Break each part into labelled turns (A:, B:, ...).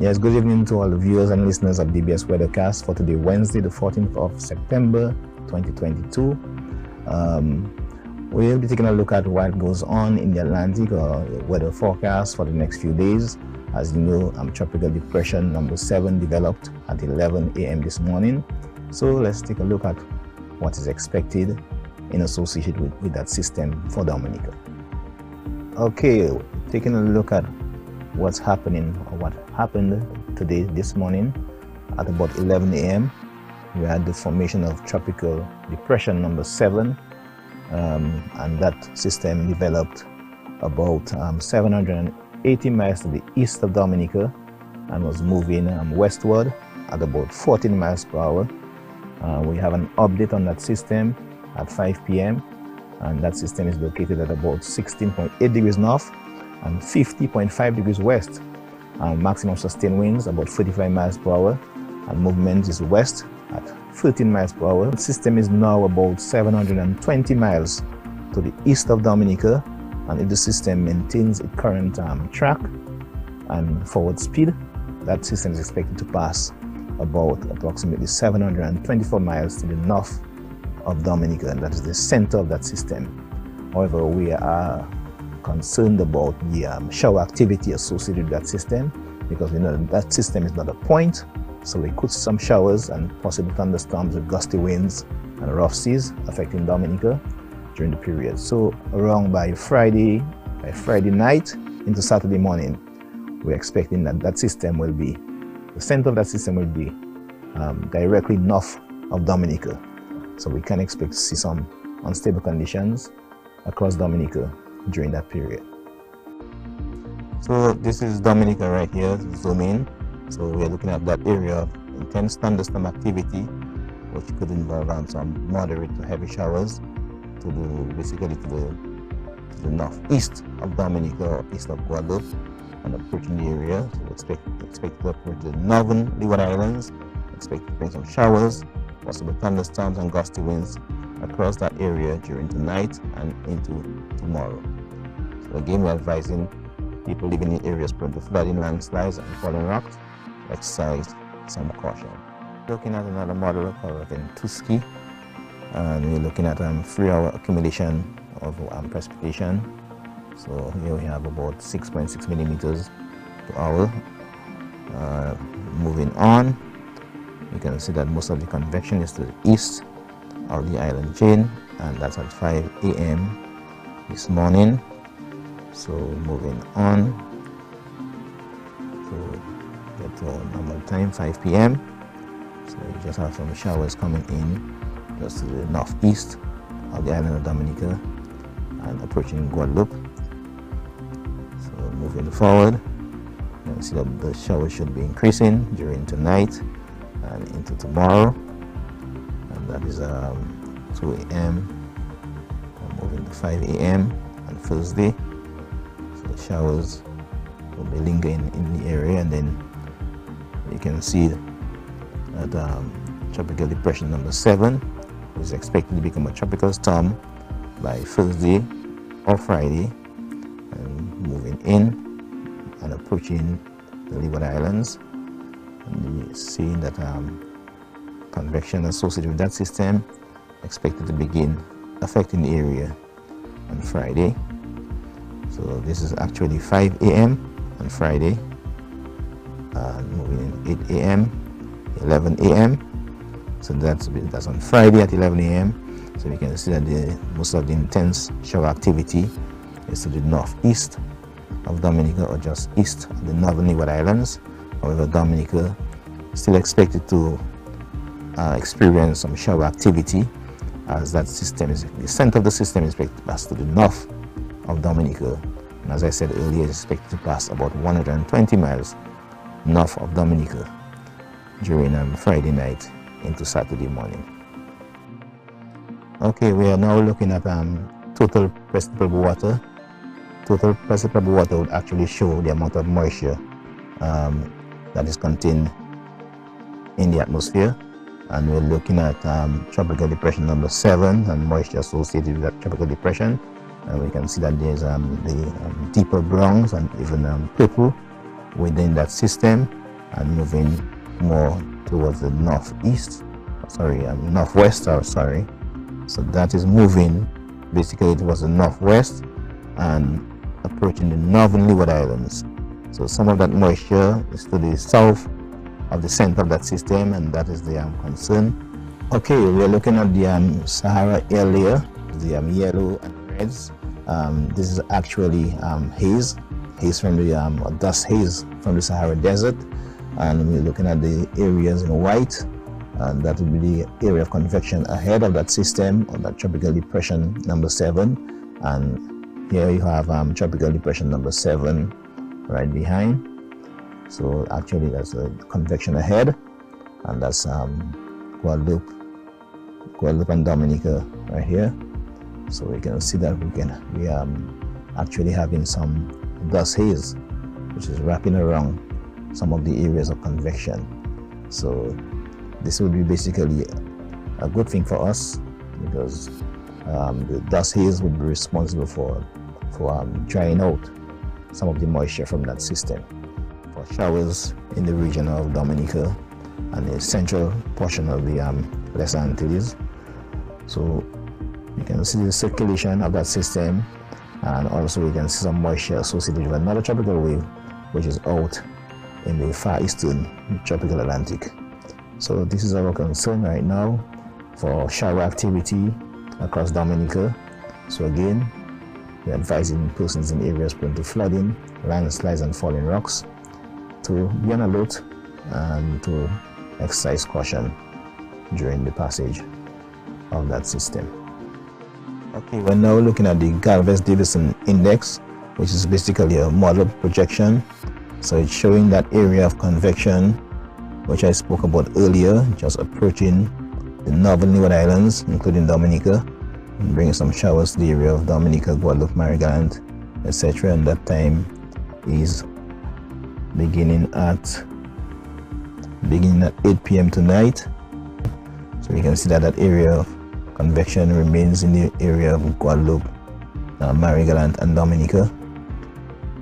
A: Yes, good evening to all the viewers and listeners of DBS WeatherCast for today, Wednesday, the 14th of September, 2022. We'll be taking a look at what goes on in the Atlantic or weather forecast for the next few days. As you know, tropical depression number 7 developed at 11 a.m. this morning. So let's take a look at what is expected in association with that system for Dominica. Okay, taking a look at what's happening or what happened today, this morning at about 11 a.m. we had the formation of tropical depression number 7, and that system developed about 780 miles to the east of Dominica and was moving westward at about 14 miles per hour. We have an update on that system at 5 p.m. and that system is located at about 16.8 degrees north and 50.5 degrees west. Maximum sustained winds about 45 miles per hour and movement is west at 13 miles per hour. The system is now about 720 miles to the east of Dominica, and if the system maintains its current track and forward speed, that system is expected to pass about approximately 724 miles to the north of Dominica, and that is the center of that system. However, we are concerned about the shower activity associated with that system, because we know that system is not a point, so we could see some showers and possible thunderstorms with gusty winds and rough seas affecting Dominica during the period. So around by Friday night into Saturday morning, we're expecting that system will be, the center of that system will be directly north of Dominica. So we can expect to see some unstable conditions across Dominica during that period. So this is Dominica right here, zoom in. So we are looking at that area of intense thunderstorm activity, which could involve some moderate to heavy showers basically to the northeast of Dominica or east of Guadeloupe and approaching the area. So we expect to approach the northern Leeward Islands, expect to bring some showers, possible thunderstorms and gusty winds across that area during tonight and into tomorrow. So again, we're advising people living in areas prone to flooding, landslides and falling rocks to exercise some caution. Looking at another model of Tuski, and we're looking at 3-hour accumulation of precipitation. So here we have about 6.6 millimeters per hour. Moving on, you can see that most of the convection is to the east of the island chain, and that's at 5 a.m. this morning. So moving on to get to our normal time, 5 p.m. So you just have some showers coming in just to the northeast of the island of Dominica and approaching Guadeloupe. So moving forward, you can see that the showers should be increasing during tonight and into tomorrow, and that is 2 a.m. moving to 5 a.m. on Thursday. So the showers will be lingering in the area, and then you can see that tropical depression number 7 is expected to become a tropical storm by Thursday or Friday, and moving in and approaching the Leeward Islands. And you're seeing that convection associated with that system expected to begin affecting the area on Friday. So this is actually 5 a.m. on Friday, and moving in 8 a.m., 11 a.m. So that's on Friday at 11 a.m. So we can see that most of the intense shower activity is to the northeast of Dominica or just east of the northern Leeward Islands. However, Dominica is still expected to experience some shower activity, as that system is, the center of the system is expected to pass to the north of Dominica. And as I said earlier, it's expected to pass about 120 miles north of Dominica during Friday night into Saturday morning. Okay, we are now looking at total precipitable water. Total precipitable water would actually show the amount of moisture that is contained in the atmosphere, and we're looking at tropical depression number 7 and moisture associated with that tropical depression. And we can see that there's the deeper browns and even purple within that system, and moving more towards the northwest. So that is moving basically towards the northwest and approaching the northern Leeward Islands. So some of that moisture is to the south of the center of that system, and that is the concern. Okay, we're looking at the Sahara air layer, the yellow and reds. This is actually haze from the dust haze from the Sahara Desert, and we're looking at the areas in white, and that will be the area of convection ahead of that system, or that tropical depression number 7. And here you have tropical depression number 7 right behind. So actually that's a convection ahead, and that's Guadeloupe and Dominica right here. So we can see that we are actually having some dust haze which is wrapping around some of the areas of convection. So this would be basically a good thing for us, because the dust haze would be responsible for drying out some of the moisture from that system, for showers in the region of Dominica and the central portion of the Lesser Antilles. So you can see the circulation of that system, and also we can see some moisture associated with another tropical wave which is out in the far eastern tropical Atlantic. So this is our concern right now for shower activity across Dominica. So again, we're advising persons in areas prone to flooding, landslides and falling rocks to be on alert and to exercise caution during the passage of that system. Okay, we're now looking at the Galvez-Davidson Index, which is basically a model projection. So it's showing that area of convection which I spoke about earlier, just approaching the northern Leeward Islands, including Dominica, and bringing some showers to the area of Dominica, Guadeloupe, Marie-Galante, etc. And that time is beginning at 8 p.m. tonight. So you can see that that area of convection remains in the area of Guadeloupe, Marie-Galante and Dominica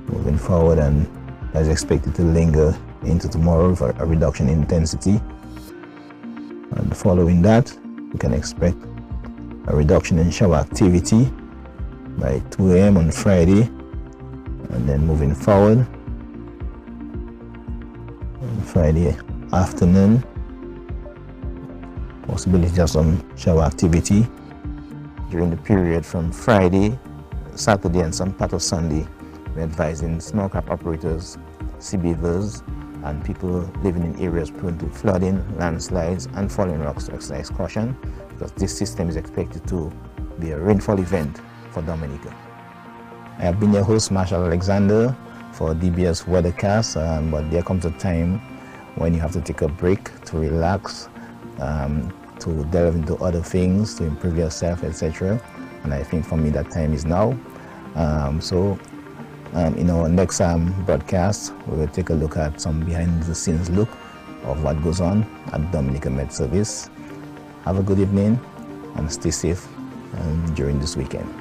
A: moving forward, and that is expected to linger into tomorrow for a reduction in intensity. And following that, we can expect a reduction in shower activity by 2 a.m. on Friday, and then moving forward on Friday afternoon, possibility of some shower activity during the period from Friday, Saturday and some part of Sunday. We're advising small craft operators, sea beavers and people living in areas prone to flooding, landslides and falling rocks to exercise caution, because this system is expected to be a rainfall event for Dominica. I have been your host, Marshall Alexander, for DBS WeatherCast, but there comes a time when you have to take a break to relax, to delve into other things, to improve yourself, etc. And I think for me that time is now. In our next broadcast, we will take a look at some behind-the-scenes look of what goes on at Dominica Med Service. Have a good evening and stay safe during this weekend.